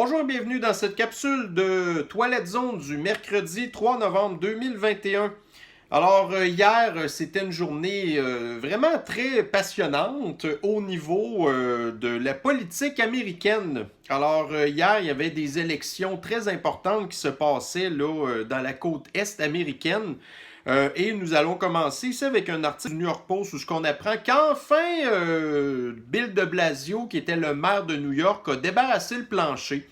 Bonjour et bienvenue dans cette capsule de Toilette Zone du mercredi 3 novembre 2021. Alors hier, c'était une journée vraiment très passionnante au niveau de la politique américaine. Alors hier, il y avait des élections très importantes qui se passaient là, dans la côte est américaine. Et nous allons commencer ici avec un article du New York Post où ce qu'on apprend qu'enfin Bill de Blasio, qui était le maire de New York, a débarrassé le plancher.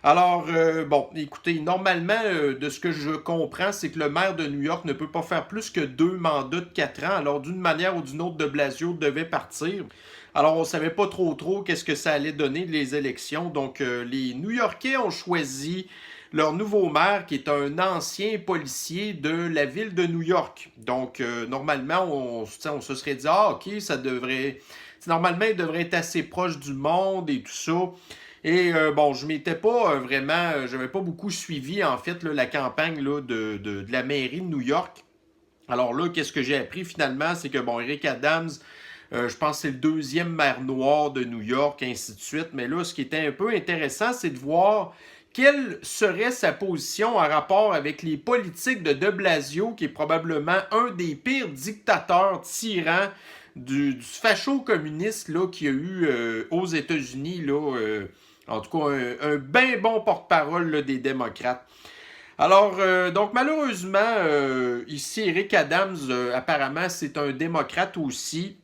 Alors, bon, écoutez, normalement, de ce que je comprends, c'est que le maire de New York ne peut pas faire plus que 2 mandats de 4 ans. Alors, d'une manière ou d'une autre, de Blasio devait partir. Alors, on ne savait pas trop qu'est-ce que ça allait donner les élections. Donc, les New-Yorkais ont choisi leur nouveau maire, qui est un ancien policier de la ville de New York. Donc, normalement, on se serait dit, ah, ok, ça devrait... Normalement, il devrait être assez proche du monde et tout ça. Et bon, je m'étais pas vraiment, j'avais pas beaucoup suivi en fait là, la campagne là, de la mairie de New York. Alors là, qu'est-ce que j'ai appris finalement, c'est que bon, Eric Adams, je pense que c'est le deuxième maire noir de New York, ainsi de suite. Mais là, ce qui était un peu intéressant, c'est de voir quelle serait sa position en rapport avec les politiques de Blasio, qui est probablement un des pires dictateurs tyrans du facho-communiste là, qu'il y a eu aux États-Unis, là, en tout cas un bien bon porte-parole là, des démocrates. Alors, donc malheureusement, ici, Eric Adams, apparemment, c'est un démocrate aussi.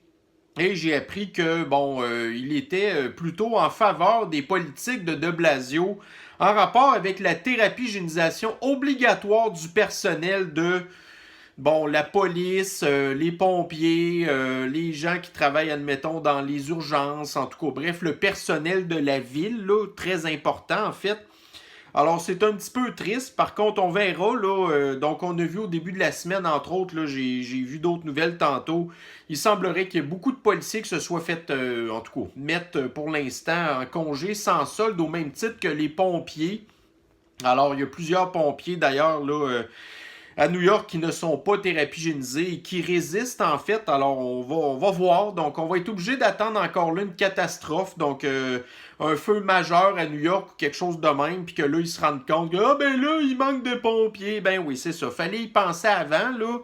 Et j'ai appris que, bon, il était plutôt en faveur des politiques de Blasio en rapport avec la thérapie-génisation obligatoire du personnel de, bon, la police, les pompiers, les gens qui travaillent, admettons, dans les urgences, en tout cas, bref, le personnel de la ville, là, très important, en fait. Alors, c'est un petit peu triste. Par contre, on verra, là. Donc, on a vu au début de la semaine, entre autres, là, j'ai vu d'autres nouvelles tantôt. Il semblerait qu'il y ait beaucoup de policiers qui se soient fait, en tout cas, mettre pour l'instant en congé sans solde au même titre que les pompiers. Alors, il y a plusieurs pompiers, d'ailleurs, là, à New York qui ne sont pas thérapigénisés et qui résistent en fait. Alors on va voir. Donc on va être obligé d'attendre encore là une catastrophe. Donc un feu majeur à New York ou quelque chose de même. Puis que là ils se rendent compte que ah ben là il manque de pompiers. Ben oui c'est ça. Fallait y penser avant là.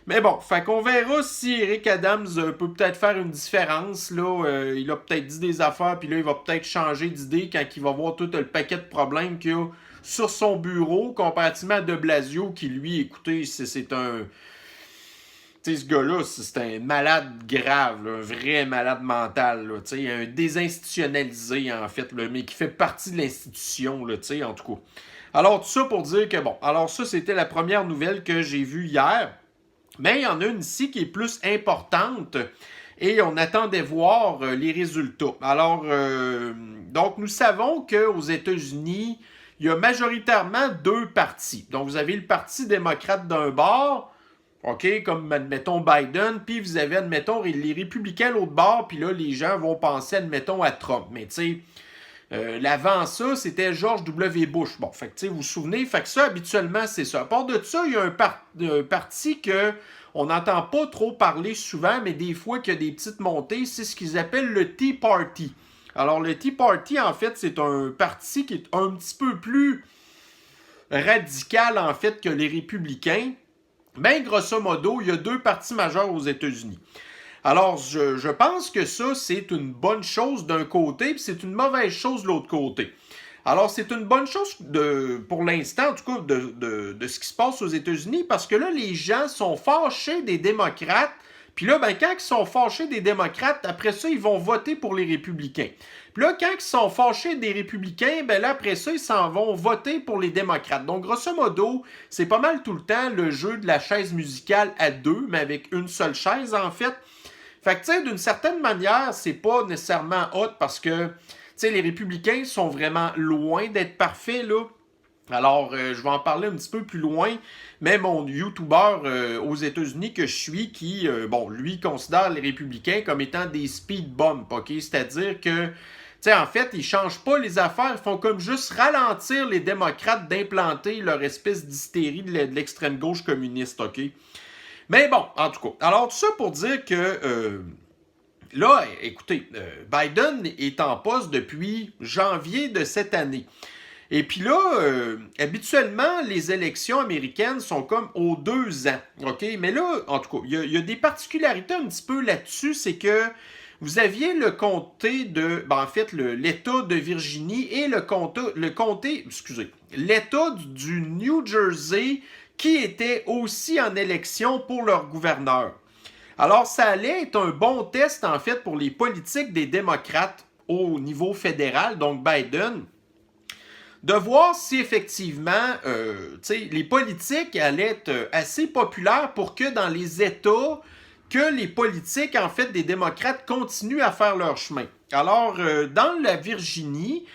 Mais bon, fait qu'on verra si Eric Adams peut peut-être faire une différence. Là, il a peut-être dit des affaires, puis là, il va peut-être changer d'idée quand il va voir tout le paquet de problèmes qu'il y a sur son bureau, comparativement à de Blasio, qui lui, écoutez, c'est un... Tu sais, ce gars-là, c'est un malade grave, là, un vrai malade mental, là, un désinstitutionnalisé, en fait, là, mais qui fait partie de l'institution, là, en tout cas. Alors, tout ça pour dire que, bon, alors ça, c'était la première nouvelle que j'ai vue hier. Mais il y en a une ici qui est plus importante et on attendait voir les résultats. Alors, donc nous savons qu'aux États-Unis, il y a majoritairement deux partis. Donc, vous avez le Parti démocrate d'un bord, OK, comme, admettons, Biden, puis vous avez, admettons, les républicains l'autre bord, puis là, les gens vont penser, admettons, à Trump. Mais, tu sais, l'avant ça, c'était George W. Bush. Bon, fait que, tu sais, vous vous souvenez, fait que ça, habituellement, c'est ça. À part de ça, il y a un parti que on n'entend pas trop parler souvent, mais des fois qu'il y a des petites montées, c'est ce qu'ils appellent le Tea Party. Alors, le Tea Party, en fait, c'est un parti qui est un petit peu plus radical, en fait, que les républicains. Mais, grosso modo, il y a deux partis majeurs aux États-Unis. Alors, je pense que ça, c'est une bonne chose d'un côté, puis c'est une mauvaise chose de l'autre côté. Alors, c'est une bonne chose pour l'instant, en tout cas, de ce qui se passe aux États-Unis, parce que là, les gens sont fâchés des démocrates, puis là, ben, quand ils sont fâchés des démocrates, après ça, ils vont voter pour les républicains. Puis là, quand ils sont fâchés des républicains, ben là, après ça, ils s'en vont voter pour les démocrates. Donc, grosso modo, c'est pas mal tout le temps le jeu de la chaise musicale à deux, mais avec une seule chaise, en fait. Fait que, tu sais, d'une certaine manière, c'est pas nécessairement hot parce que, tu sais, les républicains sont vraiment loin d'être parfaits, là. Alors, je vais en parler un petit peu plus loin, mais mon YouTuber aux États-Unis que je suis, qui, bon, lui, considère les républicains comme étant des speed bumps, OK? C'est-à-dire que, tu sais, en fait, ils changent pas les affaires, ils font comme juste ralentir les démocrates d'implanter leur espèce d'hystérie de l'extrême gauche communiste, OK? Mais bon, en tout cas. Alors, tout ça pour dire que Là, écoutez, Biden est en poste depuis janvier de cette année. Et puis là, habituellement, les élections américaines sont comme aux 2 ans. OK? Mais là, en tout cas, il y a des particularités un petit peu là-dessus. C'est que vous aviez le comté de. Ben, en fait, l'État de Virginie et l'État du New Jersey qui étaient aussi en élection pour leur gouverneur. Alors, ça allait être un bon test, en fait, pour les politiques des démocrates au niveau fédéral, donc Biden, de voir si effectivement les politiques allaient être assez populaires pour que dans les États, que les politiques, en fait, des démocrates continuent à faire leur chemin. Alors, dans la Virginie,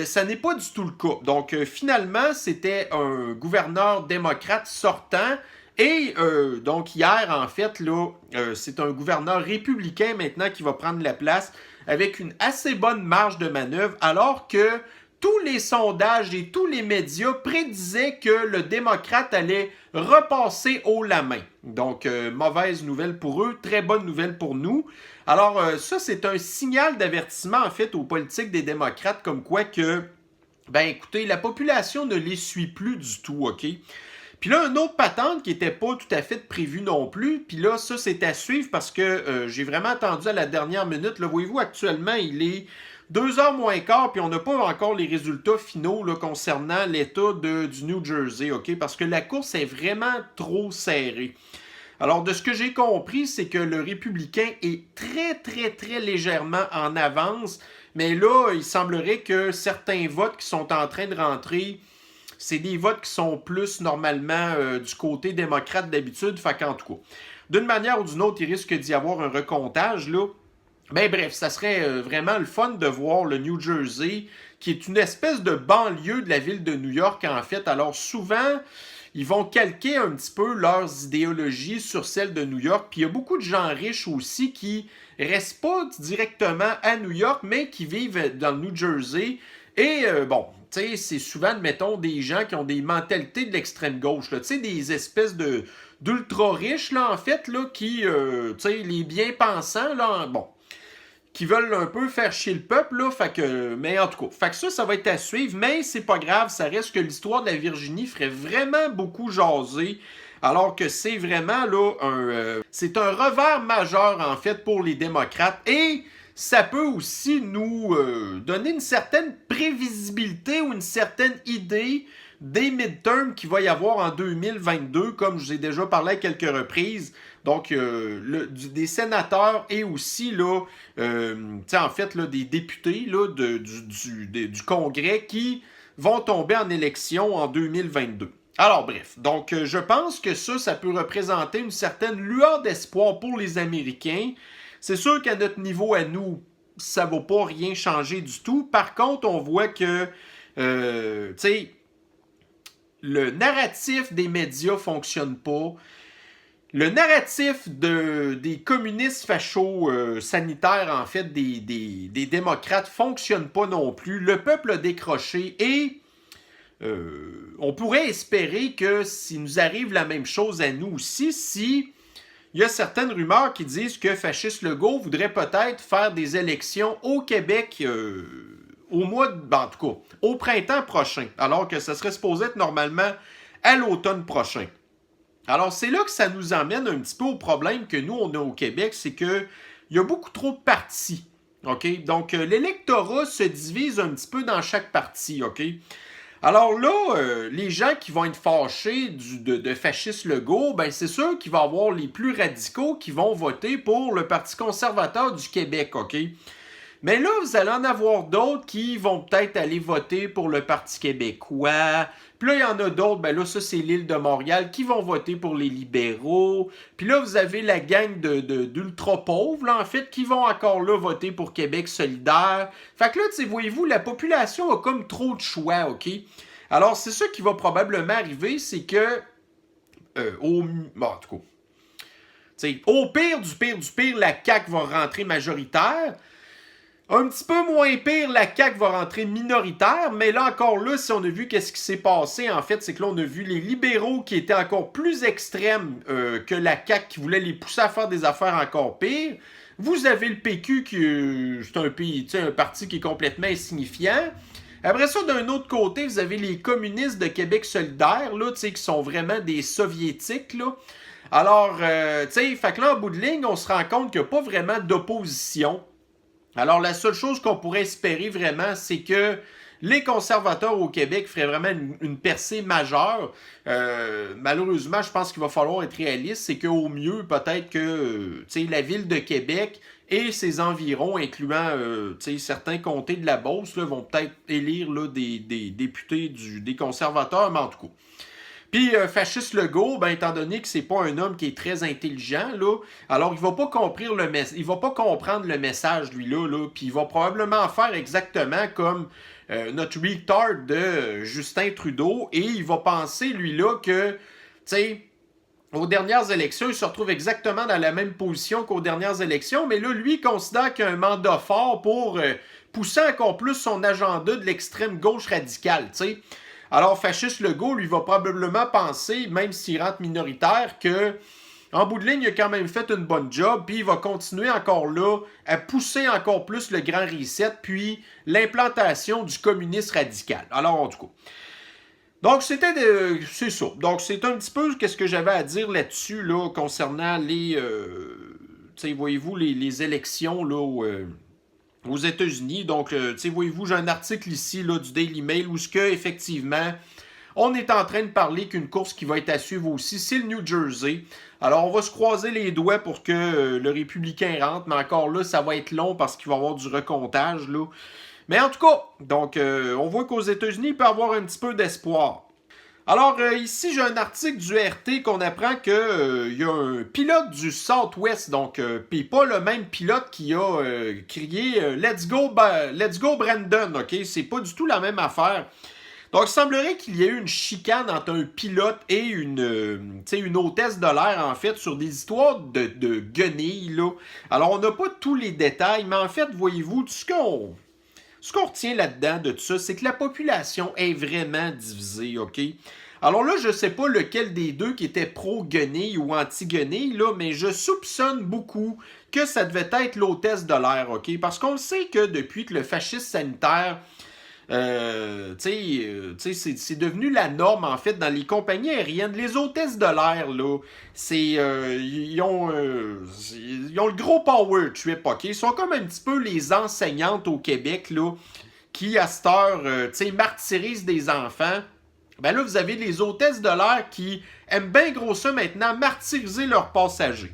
ça n'est pas du tout le cas. Donc, finalement, c'était un gouverneur démocrate sortant. Et donc, hier, en fait, là, c'est un gouverneur républicain maintenant qui va prendre la place avec une assez bonne marge de manœuvre, alors que tous les sondages et tous les médias prédisaient que le démocrate allait repasser haut la main. Donc, mauvaise nouvelle pour eux, très bonne nouvelle pour nous. Alors, ça, c'est un signal d'avertissement, en fait, aux politiques des démocrates, comme quoi que, ben écoutez, la population ne les suit plus du tout, OK? Puis là, une autre patente qui n'était pas tout à fait prévue non plus. Puis là, ça, c'est à suivre parce que j'ai vraiment attendu à la dernière minute. Là, voyez-vous, actuellement, il est 2h moins quart, puis on n'a pas encore les résultats finaux là, concernant l'État du New Jersey, OK? Parce que la course est vraiment trop serrée. Alors, de ce que j'ai compris, c'est que le républicain est très, très, très légèrement en avance. Mais là, il semblerait que certains votes qui sont en train de rentrer, c'est des votes qui sont plus normalement du côté démocrate d'habitude. Fait qu'en tout cas, d'une manière ou d'une autre, il risque d'y avoir un recomptage, là. Ben bref, ça serait vraiment le fun de voir le New Jersey, qui est une espèce de banlieue de la ville de New York, en fait. Alors souvent, ils vont calquer un petit peu leurs idéologies sur celles de New York. Puis il y a beaucoup de gens riches aussi qui restent pas directement à New York, mais qui vivent dans le New Jersey. Et bon, tu sais, c'est souvent, admettons, des gens qui ont des mentalités de l'extrême gauche, tu sais, des espèces d'ultra riches, là, en fait, là, qui, tu sais, les bien-pensants, là, bon, qui veulent un peu faire chier le peuple, là, fait que, mais en tout cas, fait que ça va être à suivre, mais c'est pas grave, ça reste que l'histoire de la Virginie ferait vraiment beaucoup jaser, alors que c'est vraiment, là, c'est un revers majeur, en fait, pour les démocrates, et ça peut aussi nous donner une certaine prévisibilité ou une certaine idée des midterms qu'il va y avoir en 2022, comme je vous ai déjà parlé à quelques reprises. Donc, des sénateurs et aussi, là, en fait, là, des députés là, du Congrès qui vont tomber en élection en 2022. Alors, bref. Donc, je pense que ça peut représenter une certaine lueur d'espoir pour les Américains. C'est sûr qu'à notre niveau, à nous, ça ne va pas rien changer du tout. Par contre, on voit que, tu sais, le narratif des médias ne fonctionne pas. Le narratif des communistes fachos sanitaires, en fait, des démocrates, fonctionne pas non plus. Le peuple a décroché et on pourrait espérer que s'il nous arrive la même chose à nous aussi, si il y a certaines rumeurs qui disent que Fasciste Legault voudrait peut-être faire des élections au Québec au mois de, en tout cas, au printemps prochain, alors que ça serait supposé être normalement à l'automne prochain. Alors, c'est là que ça nous emmène un petit peu au problème que nous, on a au Québec, c'est qu'il y a beaucoup trop de partis. OK? Donc, l'électorat se divise un petit peu dans chaque parti. OK? Alors là, les gens qui vont être fâchés de Fasciste Legault, ben c'est sûr qu'il va y avoir les plus radicaux qui vont voter pour le Parti conservateur du Québec, OK? Mais là, vous allez en avoir d'autres qui vont peut-être aller voter pour le Parti québécois. Puis là, il y en a d'autres, ben là, ça, c'est l'île de Montréal, qui vont voter pour les libéraux. Puis là, vous avez la gang d'ultra-pauvres, là, en fait, qui vont encore là voter pour Québec solidaire. Fait que là, tu sais, voyez-vous, la population a comme trop de choix, OK? Alors, c'est ça qui va probablement arriver, c'est que, bon, en tout cas, au pire du pire du pire, la CAQ va rentrer majoritaire. Un petit peu moins pire, la CAQ va rentrer minoritaire, mais là encore là, si on a vu qu'est-ce qui s'est passé, en fait, c'est que là, on a vu les libéraux qui étaient encore plus extrêmes que la CAQ, qui voulaient les pousser à faire des affaires encore pires. Vous avez le PQ qui c'est un pays, un parti qui est complètement insignifiant. Après ça, d'un autre côté, vous avez les communistes de Québec solidaire, là, qui sont vraiment des soviétiques, là. Alors, fait que là, en bout de ligne, on se rend compte qu'il n'y a pas vraiment d'opposition. Alors, la seule chose qu'on pourrait espérer vraiment, c'est que les conservateurs au Québec feraient vraiment une percée majeure. Malheureusement, je pense qu'il va falloir être réaliste. C'est qu'au mieux, peut-être que la ville de Québec et ses environs, incluant certains comtés de la Beauce, là, vont peut-être élire là, des députés des conservateurs, mais en tout cas. Puis Fasciste Legault, ben, étant donné que c'est pas un homme qui est très intelligent, là, alors il va pas comprendre le message, lui-là, puis il va probablement faire exactement comme notre retard de Justin Trudeau, et il va penser, lui-là, que, tu sais, aux dernières élections, il se retrouve exactement dans la même position qu'aux dernières élections, mais là, lui, il considère qu'il a un mandat fort pour pousser encore plus son agenda de l'extrême gauche radicale, tu sais. Alors, Fasciste Legault, lui, va probablement penser, même s'il rentre minoritaire, que en bout de ligne, il a quand même fait une bonne job, puis il va continuer encore là à pousser encore plus le grand reset, puis l'implantation du communisme radical. Alors, en tout cas. Donc, c'est ça. Donc, c'est un petit peu ce que j'avais à dire là-dessus, là, concernant les, voyez-vous, les élections, là, aux États-Unis. Donc, voyez-vous, j'ai un article ici là, du Daily Mail où ce que, effectivement, on est en train de parler qu'une course qui va être à suivre aussi, c'est le New Jersey. Alors, on va se croiser les doigts pour que le républicain rentre, mais encore là, ça va être long parce qu'il va y avoir du recomptage, là. Mais en tout cas, donc, on voit qu'aux États-Unis, il peut y avoir un petit peu d'espoir. Alors, ici, j'ai un article du RT qu'on apprend qu'il y a un pilote du Southwest, donc, puis pas le même pilote qui a crié Let's go Brandon, ok? C'est pas du tout la même affaire. Donc, il semblerait qu'il y ait eu une chicane entre un pilote et une hôtesse de l'air, en fait, sur des histoires de guenilles, là. Alors, on n'a pas tous les détails, mais en fait, voyez-vous, ce qu'on retient là-dedans de tout ça, c'est que la population est vraiment divisée, OK? Alors là, je ne sais pas lequel des deux qui était pro-guenille ou anti-guenille, là, mais je soupçonne beaucoup que ça devait être l'hôtesse de l'air, OK? Parce qu'on sait que depuis que le fascisme sanitaire, c'est devenu la norme, en fait, dans les compagnies aériennes. Les hôtesses de l'air, là, ils ont le gros power trip, OK? Ils sont comme un petit peu les enseignantes au Québec, là, qui, à cette heure, martyrisent des enfants. Ben là, vous avez les hôtesses de l'air qui aiment bien gros ça maintenant, martyriser leurs passagers.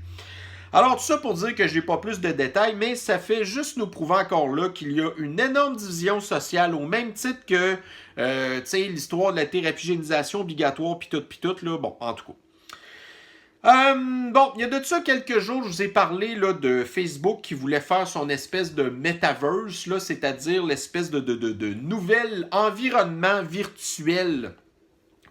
Alors, tout ça pour dire que je n'ai pas plus de détails, mais ça fait juste nous prouver encore là qu'il y a une énorme division sociale au même titre que l'histoire de la thérapie génisation obligatoire, pis tout, là. Bon, en tout cas. Il y a de ça quelques jours, je vous ai parlé là, de Facebook qui voulait faire son espèce de metaverse, là, c'est-à-dire l'espèce de nouvel environnement virtuel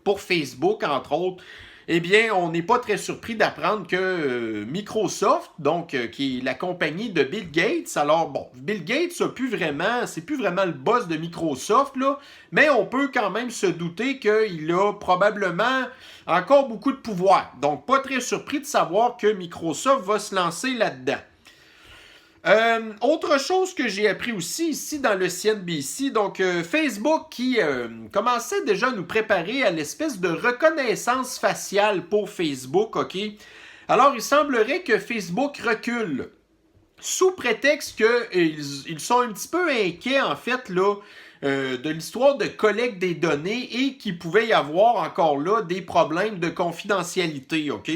pour Facebook, entre autres. Eh bien, on n'est pas très surpris d'apprendre que Microsoft, donc qui est la compagnie de Bill Gates, alors bon, Bill Gates c'est plus vraiment le boss de Microsoft, là, mais on peut quand même se douter qu'il a probablement encore beaucoup de pouvoir. Donc, pas très surpris de savoir que Microsoft va se lancer là-dedans. Autre chose que j'ai appris aussi ici dans le CNBC, donc Facebook qui commençait déjà à nous préparer à l'espèce de reconnaissance faciale pour Facebook, ok? Alors, il semblerait que Facebook recule sous prétexte qu'ils sont un petit peu inquiets, en fait, là, de l'histoire de collecte des données et qu'il pouvait y avoir encore là des problèmes de confidentialité, ok?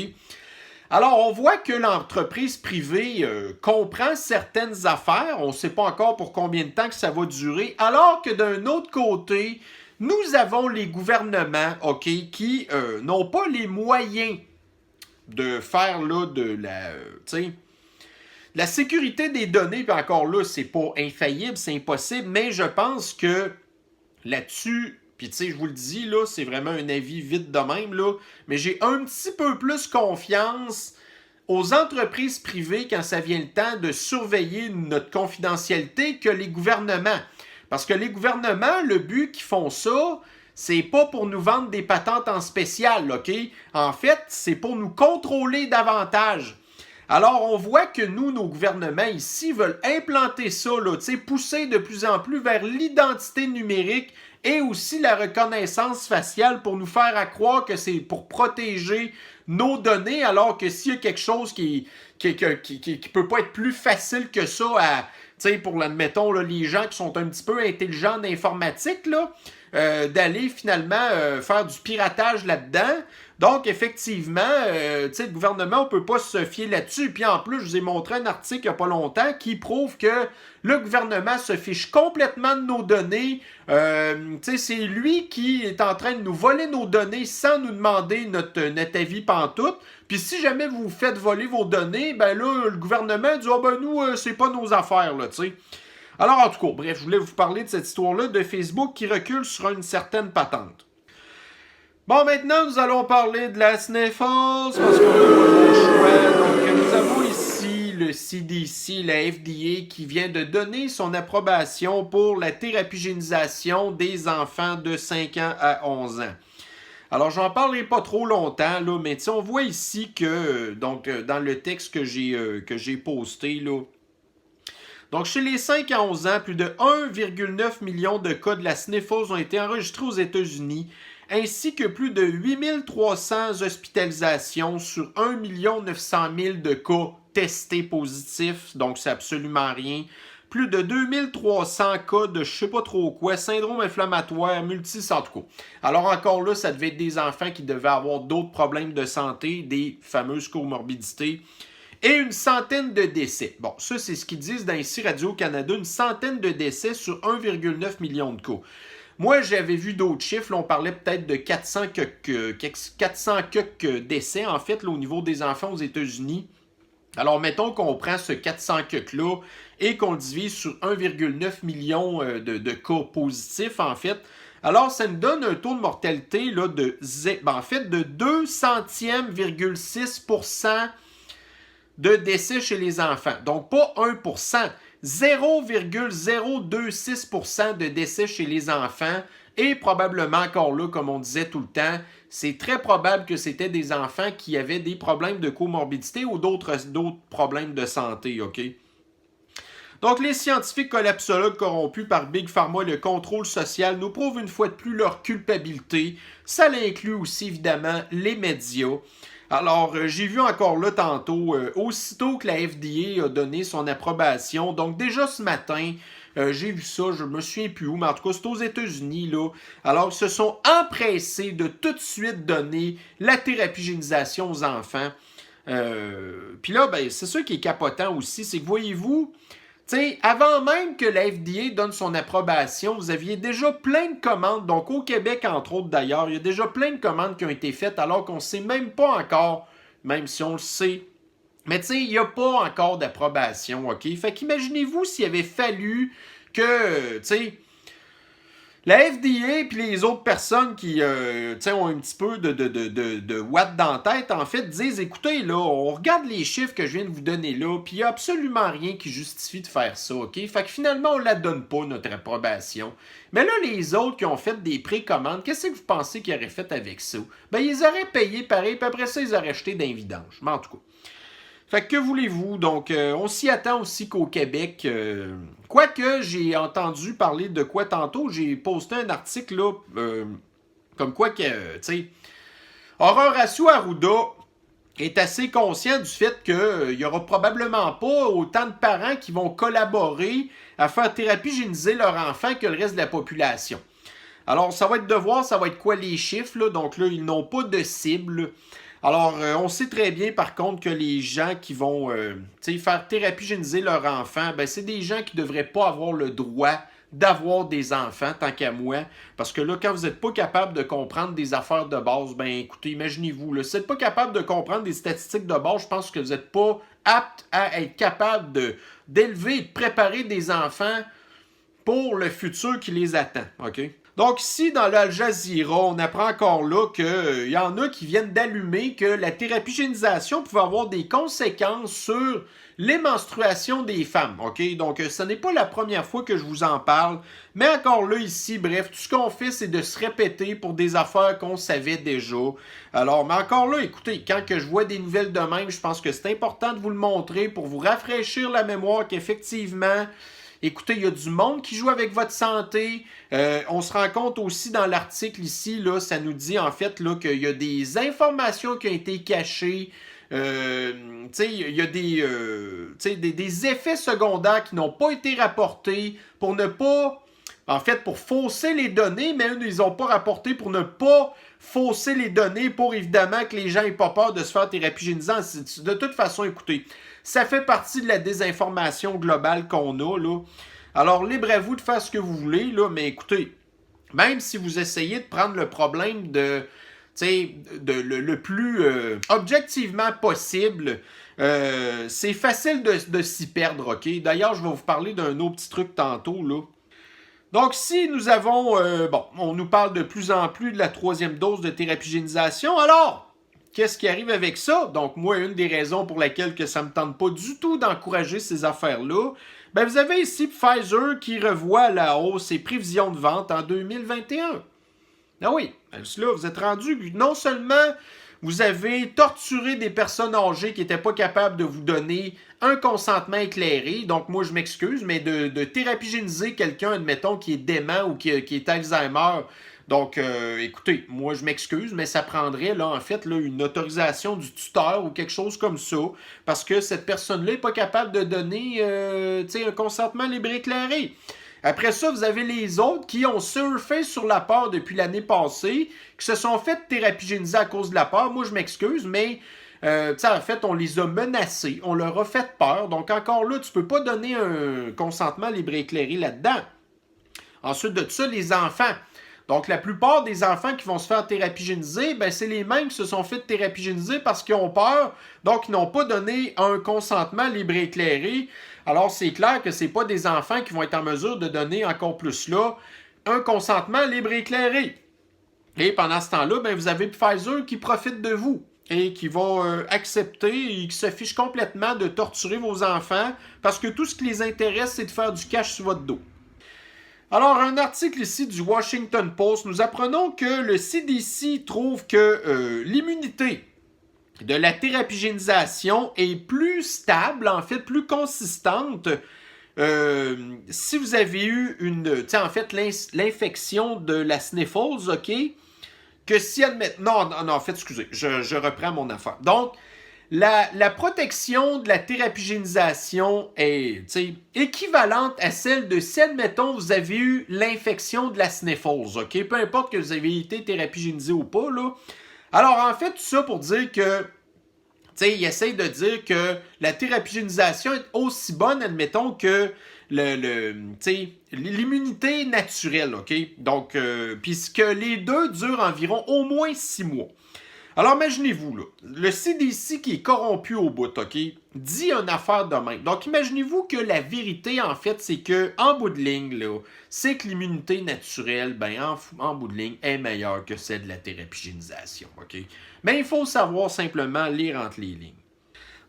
Alors, on voit que l'entreprise privée comprend certaines affaires. On ne sait pas encore pour combien de temps que ça va durer. Alors que d'un autre côté, nous avons les gouvernements, OK, qui n'ont pas les moyens de faire là de la sécurité des données. Puis encore là, c'est pas infaillible, c'est impossible. Mais je pense que là-dessus, puis tu sais, je vous le dis, là, c'est vraiment un avis vite de même, là, mais j'ai un petit peu plus confiance aux entreprises privées quand ça vient le temps de surveiller notre confidentialité que les gouvernements. Parce que les gouvernements, le but qu'ils font ça, c'est pas pour nous vendre des patentes en spécial, OK? En fait, c'est pour nous contrôler davantage. Alors, on voit que nous, nos gouvernements ici, veulent implanter ça, là, pousser de plus en plus vers l'identité numérique et aussi la reconnaissance faciale pour nous faire à croire que c'est pour protéger nos données, alors que s'il y a quelque chose qui peut pas être plus facile que ça à, pour, admettons, là, les gens qui sont un petit peu intelligents en informatique, là, d'aller finalement faire du piratage là-dedans. Donc, effectivement, le gouvernement, on ne peut pas se fier là-dessus. Puis en plus, je vous ai montré un article il n'y a pas longtemps qui prouve que le gouvernement se fiche complètement de nos données. C'est lui qui est en train de nous voler nos données sans nous demander notre avis pantoute. Puis si jamais vous vous faites voler vos données, ben là, le gouvernement dit « Ah ben nous, c'est pas nos affaires, là, tu sais. » Alors, en tout cas, bref, je voulais vous parler de cette histoire-là de Facebook qui recule sur une certaine patente. Bon, maintenant, nous allons parler de la Sniffles, parce qu'on n'a pas le choix. Donc, nous avons ici le CDC, la FDA, qui vient de donner son approbation pour la thérapie-génisation des enfants de 5 ans à 11 ans. Alors, j'en parlerai pas trop longtemps, là, mais on voit ici que, dans le texte que j'ai posté, là, donc, chez les 5 à 11 ans, plus de 1,9 million de cas de la sniffles ont été enregistrés aux États-Unis, ainsi que plus de 8300 hospitalisations sur 1 900 000 de cas testés positifs, donc c'est absolument rien. Plus de 2300 cas de je sais pas trop quoi, syndrome inflammatoire, en tout cas. Alors encore là, ça devait être des enfants qui devaient avoir d'autres problèmes de santé, des fameuses comorbidités. Et une centaine de décès. Bon, ça, c'est ce qu'ils disent dans ici Radio-Canada, une centaine de décès sur 1,9 million de cas. Moi, j'avais vu d'autres chiffres, là, on parlait peut-être de 400 quelques décès, en fait, là, au niveau des enfants aux États-Unis. Alors, mettons qu'on prend ce 400 quelques-là et qu'on le divise sur 1,9 million de cas positifs, en fait. Alors, ça nous donne un taux de mortalité là, de 200,6% de décès chez les enfants. Donc, pas 1%, 0,026% de décès chez les enfants. Et probablement, encore là, comme on disait tout le temps, c'est très probable que c'était des enfants qui avaient des problèmes de comorbidité ou d'autres problèmes de santé, OK? Donc, les scientifiques collapsologues corrompus par Big Pharma et le contrôle social nous prouvent une fois de plus leur culpabilité. Ça inclut aussi, évidemment, les médias. Alors, j'ai vu encore là tantôt, aussitôt que la FDA a donné son approbation, donc déjà ce matin, j'ai vu ça, je me souviens plus où, mais en tout cas, c'est aux États-Unis, là. Alors, ils se sont empressés de tout de suite donner la thérapie-génisation aux enfants. Puis là, ben, c'est ça qui est capotant aussi, c'est que voyez-vous, t'sais, avant même que la FDA donne son approbation, vous aviez déjà plein de commandes, donc au Québec entre autres d'ailleurs, il y a déjà plein de commandes qui ont été faites alors qu'on ne sait même pas encore, même si on le sait, mais tu sais, il n'y a pas encore d'approbation, OK? Fait qu'imaginez-vous s'il avait fallu que, tu sais, la FDA et les autres personnes qui ont un petit peu de watt dans la tête, en fait, disent, écoutez, là, on regarde les chiffres que je viens de vous donner là, puis il n'y a absolument rien qui justifie de faire ça, OK? Fait que finalement, on ne la donne pas, notre approbation. Mais là, les autres qui ont fait des précommandes, qu'est-ce que vous pensez qu'ils auraient fait avec ça? Ben, ils auraient payé pareil, puis après ça, ils auraient acheté d'un vidange. Mais en tout cas. Fait que voulez-vous? Donc, on s'y attend aussi qu'au Québec. Quoique, j'ai entendu parler de quoi tantôt, j'ai posté un article là, comme quoi que, tu sais, Horacio Arruda est assez conscient du fait qu'il n'y aura probablement pas autant de parents qui vont collaborer à faire thérapie-géniser leur enfant que le reste de la population. Alors, ça va être de voir, ça va être quoi les chiffres, là. Donc là, ils n'ont pas de cible. Alors, on sait très bien, par contre, que les gens qui vont faire thérapie-géniser leur enfant, ben, c'est des gens qui ne devraient pas avoir le droit d'avoir des enfants, tant qu'à moi. Parce que là, quand vous n'êtes pas capable de comprendre des affaires de base, ben écoutez, imaginez-vous, là, si vous n'êtes pas capable de comprendre des statistiques de base, je pense que vous n'êtes pas apte à être capable d'élever et de préparer des enfants pour le futur qui les attend, OK? Donc ici, dans l'Al Jazeera, on apprend encore là qu'il y en a qui viennent d'allumer que la thérapie-génisation pouvait avoir des conséquences sur les menstruations des femmes, OK? Donc, ce n'est pas la première fois que je vous en parle, mais encore là, ici, bref, tout ce qu'on fait, c'est de se répéter pour des affaires qu'on savait déjà. Alors, mais encore là, écoutez, quand que je vois des nouvelles de même, je pense que c'est important de vous le montrer pour vous rafraîchir la mémoire qu'effectivement, écoutez, il y a du monde qui joue avec votre santé. On se rend compte aussi dans l'article ici, là, ça nous dit en fait là, qu'il y a des informations qui ont été cachées. Il y a des effets secondaires qui n'ont pas été rapportés pour ne pas, en fait, pour fausser les données, mais eux, ils n'ont pas rapporté pour ne pas fausser les données pour évidemment que les gens n'aient pas peur de se faire thérapie génisante. De toute façon, écoutez, ça fait partie de la désinformation globale qu'on a, là. Alors, libre à vous de faire ce que vous voulez, là, mais écoutez, même si vous essayez de prendre le problème le plus objectivement possible, c'est facile de s'y perdre, OK? D'ailleurs, je vais vous parler d'un autre petit truc tantôt, là. Donc, si nous avons, on nous parle de plus en plus de la 3e dose de thérapie génisation, alors, qu'est-ce qui arrive avec ça? Donc, moi, une des raisons pour laquelle que ça ne me tente pas du tout d'encourager ces affaires-là, ben, vous avez ici Pfizer qui revoit à la hausse ses prévisions de vente en 2021. Ah oui, là, vous êtes rendu, non seulement vous avez torturé des personnes âgées qui n'étaient pas capables de vous donner un consentement éclairé, donc moi je m'excuse, mais de thérapigéniser quelqu'un, admettons, qui est dément ou qui est Alzheimer. Donc, écoutez, moi je m'excuse, mais ça prendrait là en fait là, une autorisation du tuteur ou quelque chose comme ça, parce que cette personne-là n'est pas capable de donner un consentement libre et éclairé. Après ça, vous avez les autres qui ont surfé sur la peur depuis l'année passée, qui se sont fait thérapigéniser à cause de la peur. Moi, je m'excuse, mais en fait, on les a menacés, on leur a fait peur. Donc encore là, tu ne peux pas donner un consentement libre et éclairé là-dedans. Ensuite de ça, les enfants. Donc, la plupart des enfants qui vont se faire thérapigéniser, ben, c'est les mêmes qui se sont fait thérapigéniser parce qu'ils ont peur, donc ils n'ont pas donné un consentement libre et éclairé. Alors, c'est clair que ce n'est pas des enfants qui vont être en mesure de donner encore plus là un consentement libre et éclairé. Et pendant ce temps-là, ben, vous avez Pfizer qui profite de vous et qui va accepter et qui se fiche complètement de torturer vos enfants parce que tout ce qui les intéresse, c'est de faire du cash sur votre dos. Alors, un article ici du Washington Post, nous apprenons que le CDC trouve que l'immunité de la thérapigénisation est plus stable, en fait, plus consistante si vous avez eu l'infection de la sniffles, OK, que si non, en fait, excusez, je reprends mon affaire. Donc, la protection de la thérapigénisation est équivalente à celle de si, admettons, vous avez eu l'infection de la sniffles, OK? Peu importe que vous avez été thérapigénisé ou pas, là. Alors, en fait, tout ça pour dire que, il essaye de dire que la thérapigénisation est aussi bonne, admettons, que l'immunité naturelle, OK? Donc, puisque les deux durent environ au moins 6 mois. Alors, imaginez-vous, là, le CDC qui est corrompu au bout, OK, dit une affaire de même. Donc, imaginez-vous que la vérité, en fait, c'est que, en bout de ligne, là, c'est que l'immunité naturelle, ben, en bout de ligne, est meilleure que celle de la thérapigénisation, OK? Mais il faut savoir simplement lire entre les lignes.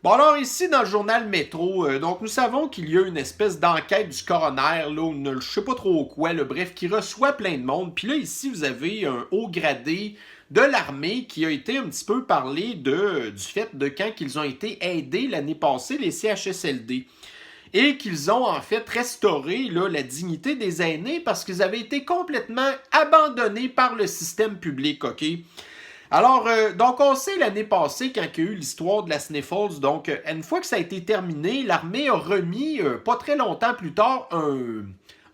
Bon, alors ici, dans le journal Métro, donc nous savons qu'il y a une espèce d'enquête du coroner, là, ou je sais pas trop quoi, là, bref, qui reçoit plein de monde. Puis là, ici, vous avez un haut gradé de l'armée qui a été un petit peu parlé du fait de quand ils ont été aidés l'année passée, les CHSLD. Et qu'ils ont en fait restauré là, la dignité des aînés parce qu'ils avaient été complètement abandonnés par le système public, OK? Alors, donc on sait l'année passée, quand il y a eu l'histoire de la Sniffles, donc une fois que ça a été terminé, l'armée a remis, pas très longtemps plus tard,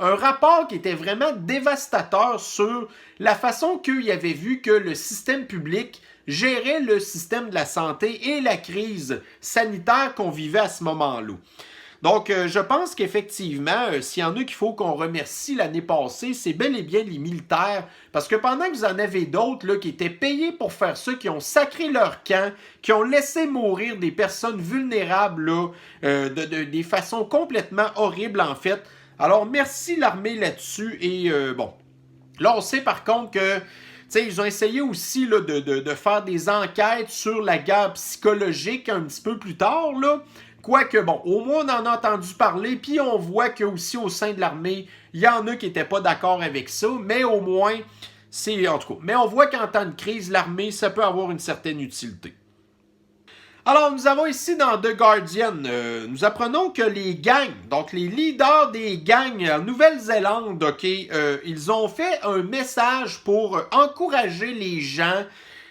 un rapport qui était vraiment dévastateur sur la façon qu'ils avaient vu que le système public gérait le système de la santé et la crise sanitaire qu'on vivait à ce moment-là. Donc, je pense qu'effectivement, s'il y en a qu'il faut qu'on remercie l'année passée, c'est bel et bien les militaires. Parce que pendant que vous en avez d'autres là, qui étaient payés pour faire ça, qui ont sacré leur camp, qui ont laissé mourir des personnes vulnérables là, des façons complètement horribles en fait. Alors, merci l'armée là-dessus. Et bon, là, on sait par contre que ils ont essayé aussi là, de faire des enquêtes sur la guerre psychologique un petit peu plus tard, là. Quoique, bon, au moins on en a entendu parler, puis on voit qu'aussi au sein de l'armée, il y en a qui n'étaient pas d'accord avec ça, mais au moins, c'est en tout cas. Mais on voit qu'en temps de crise, l'armée, ça peut avoir une certaine utilité. Alors, nous avons ici dans The Guardian, nous apprenons que les gangs, donc les leaders des gangs en Nouvelle-Zélande, ok, ils ont fait un message pour encourager les gens,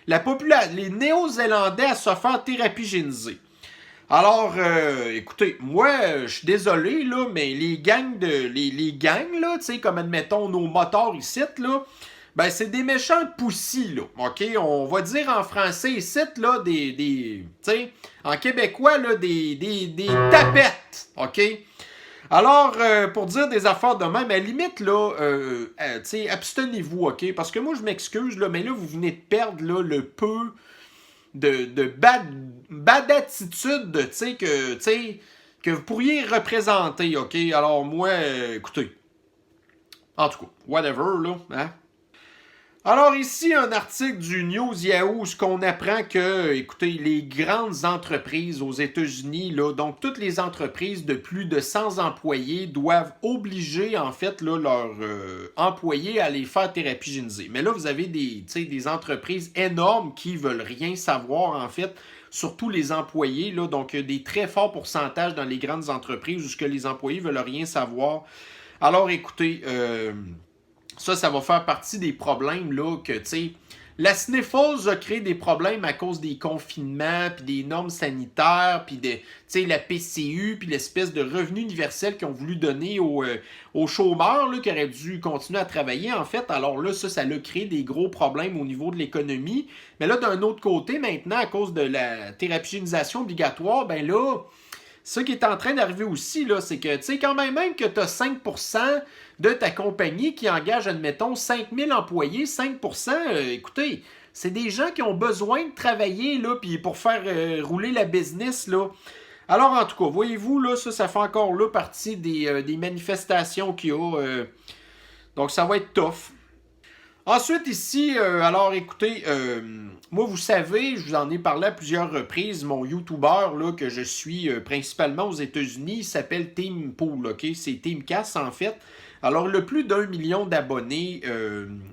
les Néo-Zélandais à se faire thérapie génisée. Alors, écoutez, moi, je suis désolé, là, mais les gangs, les gangs, là, tu sais, comme admettons nos motards ici, là, ben, c'est des méchants poussis, là, OK? On va dire en français ici, là, tu sais, en québécois, là, des tapettes, OK? Alors, pour dire des affaires de même, à la limite, là, tu sais, abstenez-vous, OK? Parce que moi, je m'excuse, là, mais là, vous venez de perdre, là, le peu de bad attitude, tu sais, que vous pourriez représenter, OK? Alors, moi, écoutez, en tout cas, whatever, là, hein? Alors ici, un article du News Yahoo, ce qu'on apprend que, écoutez, les grandes entreprises aux États-Unis, là, donc toutes les entreprises de plus de 100 employés doivent obliger, en fait, là, leurs employés à les faire thérapie génisée. Mais là, vous avez des entreprises énormes qui veulent rien savoir, en fait, surtout les employés, là, donc des très forts pourcentages dans les grandes entreprises où ce que les employés veulent rien savoir. Alors écoutez, ça va faire partie des problèmes là que, tu sais, la sniffles a créé des problèmes à cause des confinements, puis des normes sanitaires, puis la PCU, puis l'espèce de revenu universel qu'ils ont voulu donner aux chômeurs là, qui auraient dû continuer à travailler, en fait. Alors là, ça a créé des gros problèmes au niveau de l'économie. Mais là, d'un autre côté, maintenant, à cause de la thérapienisation obligatoire, ben là, ce qui est en train d'arriver aussi, là, c'est que, tu sais, quand même que tu as 5% de ta compagnie qui engage, admettons, 5000 employés, 5%, écoutez, c'est des gens qui ont besoin de travailler, là, puis pour faire rouler la business, là. Alors, en tout cas, voyez-vous, là, ça fait encore là partie des manifestations qu'il y a. Donc, ça va être tough. Ensuite, ici, alors écoutez, moi, vous savez, je vous en ai parlé à plusieurs reprises, mon YouTuber là, que je suis principalement aux États-Unis, il s'appelle Tim Pool, ok? C'est Tim Cass, en fait. Alors, il a plus d'1 million d'abonnés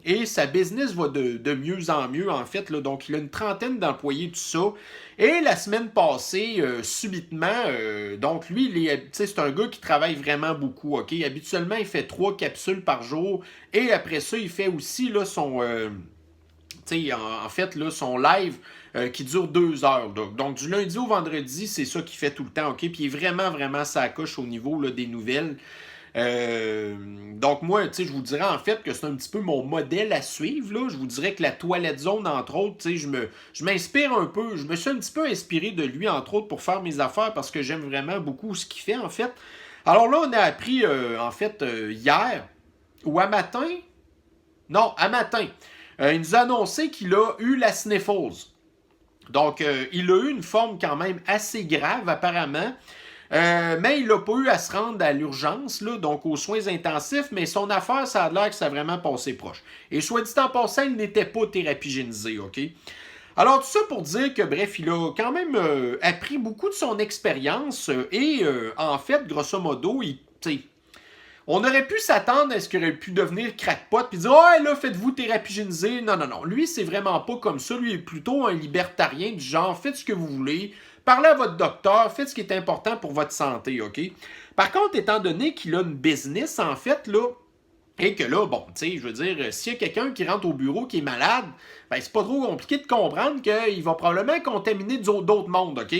et sa business va de mieux en mieux, en fait. Là, donc, il a une trentaine d'employés, tout ça. Et la semaine passée, subitement, donc lui, c'est un gars qui travaille vraiment beaucoup, ok? Habituellement, il fait 3 capsules par jour. Et après ça, il fait aussi là, son son live qui dure 2 heures. Donc, du lundi au vendredi, c'est ça qu'il fait tout le temps, ok? Puis il est vraiment, vraiment sa coche au niveau là, des nouvelles. Donc moi, je vous dirais en fait que c'est un petit peu mon modèle à suivre. Là. Je vous dirais que la Toilette Zone, entre autres, je m'inspire un peu. Je me suis un petit peu inspiré de lui, entre autres, pour faire mes affaires parce que j'aime vraiment beaucoup ce qu'il fait, en fait. Alors là, on a appris, hier, ou à matin. Non, à matin. Il nous a annoncé qu'il a eu la sniffles. Donc, il a eu une forme quand même assez grave, apparemment. Mais il n'a pas eu à se rendre à l'urgence, là, donc aux soins intensifs, mais son affaire, ça a l'air que ça a vraiment passé proche. Et soit dit en passant, il n'était pas thérapigénisé, ok? Alors, tout ça pour dire que, bref, il a quand même appris beaucoup de son expérience et, en fait, grosso modo, on aurait pu s'attendre à ce qu'il aurait pu devenir crackpot puis dire « Oh, là, faites-vous thérapigéniser. » Non, non, non. Lui, c'est vraiment pas comme ça. Lui, il est plutôt un libertarien du genre « Faites ce que vous voulez. Parlez à votre docteur. Faites ce qui est important pour votre santé. » OK? Par contre, étant donné qu'il a une business, en fait, là, et que là, bon, tu sais, je veux dire, s'il y a quelqu'un qui rentre au bureau qui est malade, ben, c'est pas trop compliqué de comprendre qu'il va probablement contaminer d'autres mondes, OK?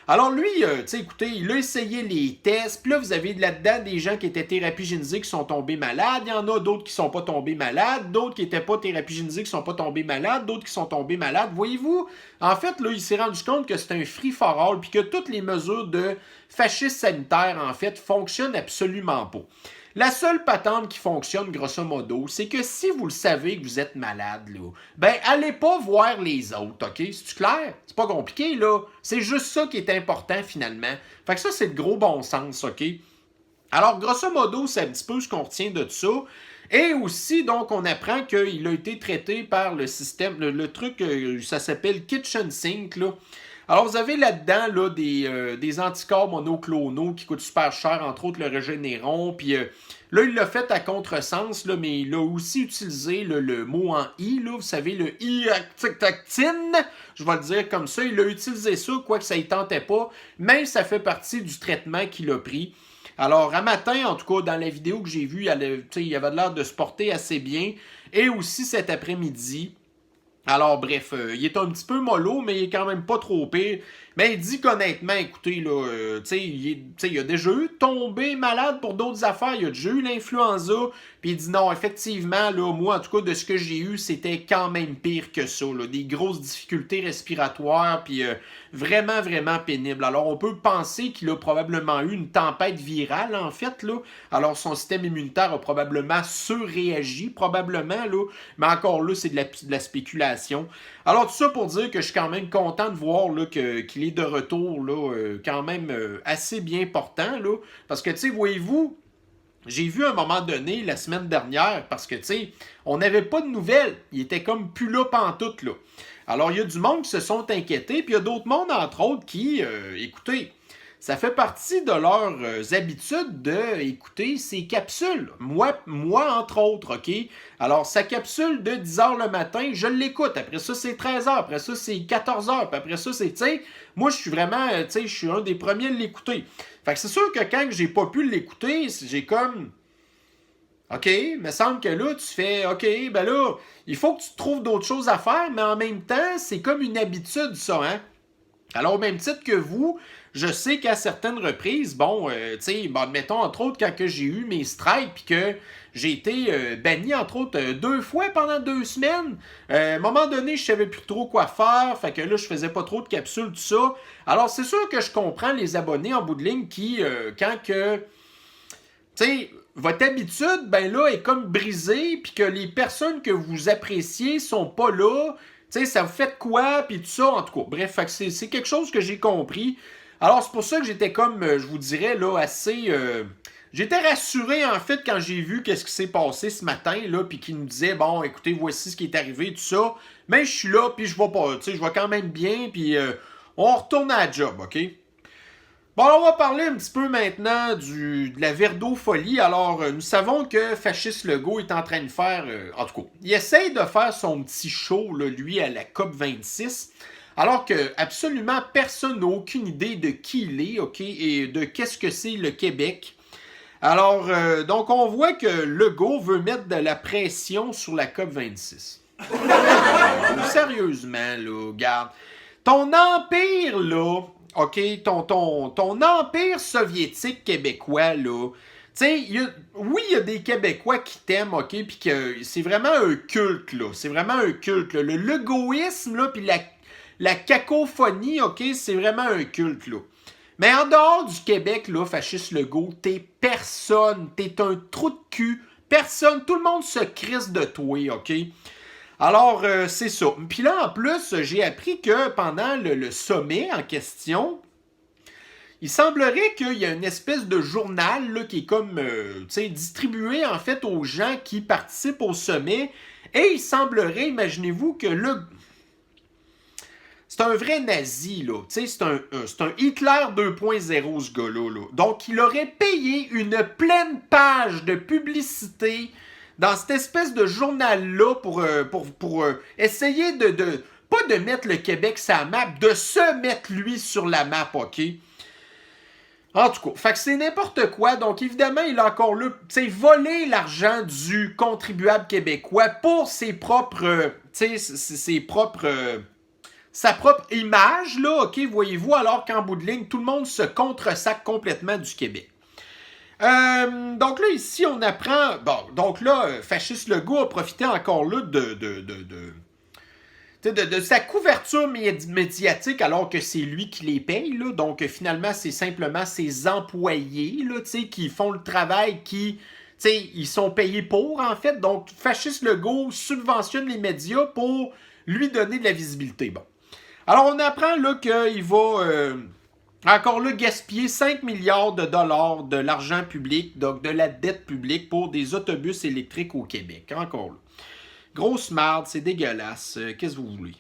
Alors lui, tu sais, écoutez, il a essayé les tests, puis là, vous avez là-dedans des gens qui étaient thérapigénisés qui sont tombés malades, il y en a d'autres qui sont pas tombés malades, d'autres qui étaient pas thérapigénisés qui sont pas tombés malades, d'autres qui sont tombés malades. Voyez-vous, en fait, là, il s'est rendu compte que c'est un free-for-all, puis que toutes les mesures de fascisme sanitaire, en fait, fonctionnent absolument pas. La seule patente qui fonctionne, grosso modo, c'est que si vous le savez que vous êtes malade, là, ben, allez pas voir les autres, OK? C'est-tu clair? C'est pas compliqué, là. C'est juste ça qui est important, finalement. Fait que ça, c'est le gros bon sens, OK? Alors, grosso modo, c'est un petit peu ce qu'on retient de ça. Et aussi, donc, on apprend qu'il a été traité par le système, le truc, ça s'appelle Kitchen Sink, là. Alors, vous avez là-dedans là, des anticorps monoclonaux qui coûtent super cher, entre autres le Régénéron. Puis là, il l'a fait à contresens, là, mais il a aussi utilisé le mot en I, là, vous savez, le iactactine, je vais le dire comme ça. Il a utilisé ça, quoique ça ne tentait pas, mais ça fait partie du traitement qu'il a pris. Alors, à matin, en tout cas, dans la vidéo que j'ai vue, il avait l'air de se porter assez bien. Et aussi cet après-midi. Alors, bref, il est un petit peu mollo, mais il est quand même pas trop pire. Mais il dit qu'honnêtement, écoutez, là, il a déjà eu tombé malade pour d'autres affaires. Il a déjà eu l'influenza. Puis il dit non, effectivement, là, moi, en tout cas, de ce que j'ai eu, c'était quand même pire que ça. Là, des grosses difficultés respiratoires, puis vraiment, vraiment pénible. Alors, on peut penser qu'il a probablement eu une tempête virale, en fait, là. Alors, son système immunitaire a probablement surréagi, probablement, là. Mais encore là, c'est de la spéculation. Alors, tout ça pour dire que je suis quand même content de voir là, qu'il est de retour, là, quand même assez bien portant, là. Parce que, tu sais, voyez-vous, j'ai vu à un moment donné, la semaine dernière, parce que, tu sais, on n'avait pas de nouvelles. Il était comme plus là pantoute, là. Alors, il y a du monde qui se sont inquiétés, puis il y a d'autres mondes, entre autres, qui, écoutez, ça fait partie de leurs habitudes d'écouter ces capsules. Moi, entre autres, OK? Alors, sa capsule de 10h le matin, je l'écoute. Après ça, c'est 13h. Après ça, c'est 14h. Puis après ça, c'est, tu sais, moi, je suis vraiment, tu sais, je suis un des premiers à l'écouter. Fait que c'est sûr que quand j'ai pas pu l'écouter, j'ai comme... OK, il me semble que là, tu fais, OK, ben là, il faut que tu trouves d'autres choses à faire, mais en même temps, c'est comme une habitude, ça, hein? Alors, au même titre que vous, je sais qu'à certaines reprises, bon, tu sais, bon, admettons, entre autres, quand que j'ai eu mes strikes, puis que j'ai été banni, entre autres, 2 fois pendant 2 semaines, à un moment donné, je savais plus trop quoi faire, fait que là, je faisais pas trop de capsules, tout ça. Alors, c'est sûr que je comprends les abonnés en bout de ligne qui, quand que, tu sais, votre habitude, ben là, est comme brisée, puis que les personnes que vous appréciez sont pas là. Tu sais, ça vous fait quoi, puis tout ça, en tout cas. Bref, c'est quelque chose que j'ai compris. Alors, c'est pour ça que j'étais comme, je vous dirais, là, assez... j'étais rassuré, en fait, quand j'ai vu qu'est-ce qui s'est passé ce matin, là, puis qu'il nous disait, bon, écoutez, voici ce qui est arrivé, tout ça. Mais je suis là, puis je vais pas, tu sais, je vais quand même bien, puis on retourne à la job, OK? Bon, on va parler un petit peu maintenant de la verdopholie. Alors, nous savons que Fasciste Legault est en train de faire, en tout cas, il essaye de faire son petit show, là, lui, à la COP26, alors que absolument personne n'a aucune idée de qui il est, OK, et de qu'est-ce que c'est le Québec. Alors, donc, on voit que Legault veut mettre de la pression sur la COP26. Sérieusement, là, regarde. Ton empire, là, OK, ton empire soviétique québécois, là, tu sais, oui, il y a des Québécois qui t'aiment, OK, puis que c'est vraiment un culte, là. C'est vraiment un culte, là. Le legaultisme, là, puis la cacophonie, OK, c'est vraiment un culte, là. Mais en dehors du Québec, là, Fasciste Legault, t'es personne. T'es un trou de cul. Personne. Tout le monde se crisse de toi, OK? Alors, c'est ça. Puis là, en plus, j'ai appris que pendant le sommet en question, il semblerait qu'il y a une espèce de journal là, qui est comme, distribué en fait aux gens qui participent au sommet. Et il semblerait, imaginez-vous, que c'est un vrai nazi, là. C'est un Hitler 2.0, ce gars-là. Là. Donc, il aurait payé une pleine page de publicité dans cette espèce de journal-là pour essayer pas de mettre le Québec sur la map, de se mettre lui sur la map, OK? En tout cas, fait que c'est n'importe quoi. Donc, évidemment, il a encore là, volé l'argent du contribuable québécois pour ses propres, sa propre image, là, OK, voyez-vous, alors qu'en bout de ligne, tout le monde se contre-sac complètement du Québec. Donc là, ici, on apprend... Bon, donc là, Fasciste Legault a profité encore là de sa couverture médiatique alors que c'est lui qui les paye. Là. Donc finalement, c'est simplement ses employés là, qui font le travail ils sont payés pour, en fait. Donc, Fasciste Legault subventionne les médias pour lui donner de la visibilité. Bon. Alors, on apprend là qu'il va... encore là, gaspiller 5 milliards de dollars de l'argent public, donc de la dette publique pour des autobus électriques au Québec. Encore là. Grosse merde, c'est dégueulasse. Qu'est-ce que vous voulez?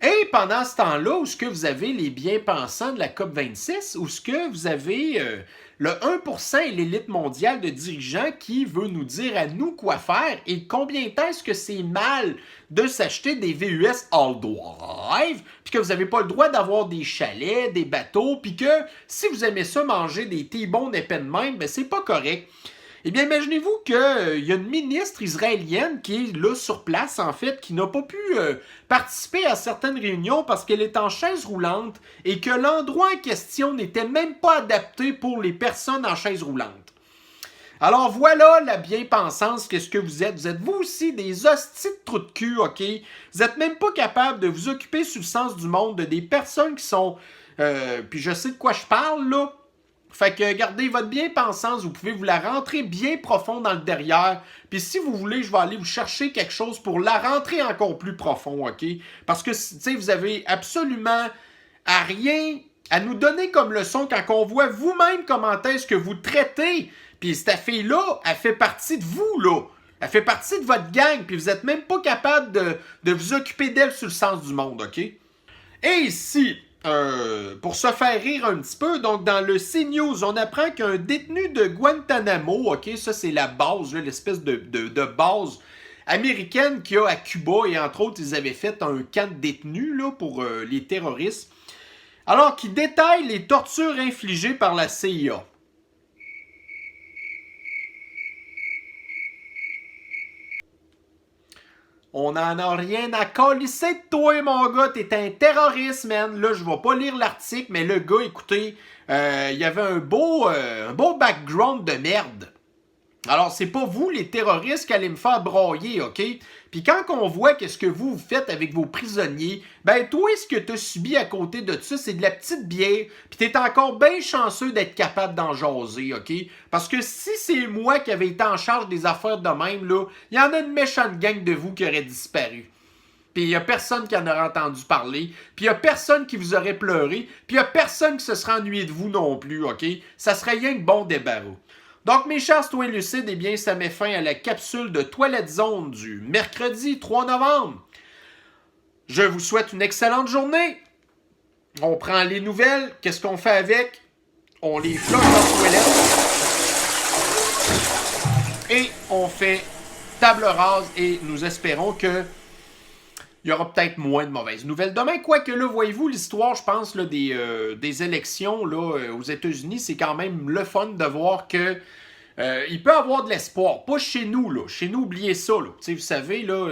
Et pendant ce temps-là, où est-ce que vous avez les bien-pensants de la COP26, où est-ce que vous avez le 1% et l'élite mondiale de dirigeants qui veut nous dire à nous quoi faire et combien de temps est-ce que c'est mal de s'acheter des VUS all-drive, puis que vous n'avez pas le droit d'avoir des chalets, des bateaux, puis que si vous aimez ça manger des T-bones épais de même, ben c'est pas correct. Eh bien, imaginez-vous qu'il y a une ministre israélienne qui est là sur place, en fait, qui n'a pas pu participer à certaines réunions parce qu'elle est en chaise roulante et que l'endroit en question n'était même pas adapté pour les personnes en chaise roulante. Alors voilà la bien-pensance, qu'est-ce que vous êtes. Vous êtes vous aussi des hosties de trous de cul, OK? Vous n'êtes même pas capable de vous occuper sur le sens du monde de des personnes qui sont... puis je sais de quoi je parle, là. Fait que gardez votre bien-pensance, vous pouvez vous la rentrer bien profond dans le derrière. Puis si vous voulez, je vais aller vous chercher quelque chose pour la rentrer encore plus profond, OK? Parce que, tu sais, vous avez absolument à rien à nous donner comme leçon quand on voit vous-même comment est-ce que vous traitez. Puis cette fille-là, elle fait partie de vous, là. Elle fait partie de votre gang, puis vous n'êtes même pas capable de vous occuper d'elle sur le sens du monde, OK? Et ici, pour se faire rire un petit peu, donc dans le CNews, on apprend qu'un détenu de Guantanamo, OK, ça c'est la base, l'espèce de base américaine qu'il y a à Cuba, et entre autres, ils avaient fait un camp de détenus là, pour les terroristes, alors qui détaille les tortures infligées par la CIA. On n'en a rien à colisser de toi, mon gars. T'es un terroriste, man. Là, je vais pas lire l'article, mais le gars, écoutez, il y avait un beau background de merde. Alors, c'est pas vous, les terroristes, qui allez me faire broyer, OK? Puis quand on voit qu'est-ce que vous faites avec vos prisonniers, ben toi, ce que t'as subi à côté de ça, c'est de la petite bière, puis t'es encore bien chanceux d'être capable d'en jaser, OK? Parce que si c'est moi qui avais été en charge des affaires de même, là, il y en a une méchante gang de vous qui aurait disparu. Puis il n'y a personne qui en aurait entendu parler, puis il n'y a personne qui vous aurait pleuré, puis il n'y a personne qui se serait ennuyé de vous non plus, OK? Ça serait rien que bon débarras. Donc, mes chers citoyens lucides, eh bien, ça met fin à la capsule de Toilette Zone du mercredi 3 novembre. Je vous souhaite une excellente journée. On prend les nouvelles. Qu'est-ce qu'on fait avec? On les floche dans la toilette. Et on fait table rase et nous espérons que il y aura peut-être moins de mauvaises nouvelles demain. Quoique là, voyez-vous, l'histoire, je pense, là, des élections là, aux États-Unis, c'est quand même le fun de voir que il peut y avoir de l'espoir. Pas chez nous, là. Chez nous, oubliez ça, là. Vous savez, là,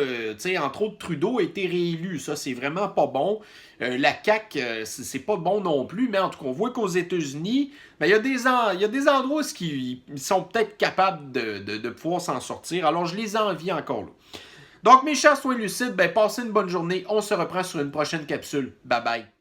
entre autres, Trudeau a été réélu. Ça, c'est vraiment pas bon. La CAQ, c'est pas bon non plus. Mais en tout cas, on voit qu'aux États-Unis, ben, il y a des endroits où ils sont peut-être capables de pouvoir s'en sortir. Alors, je les envie encore, là. Donc, mes chers soins lucides, ben, passez une bonne journée. On se reprend sur une prochaine capsule. Bye bye.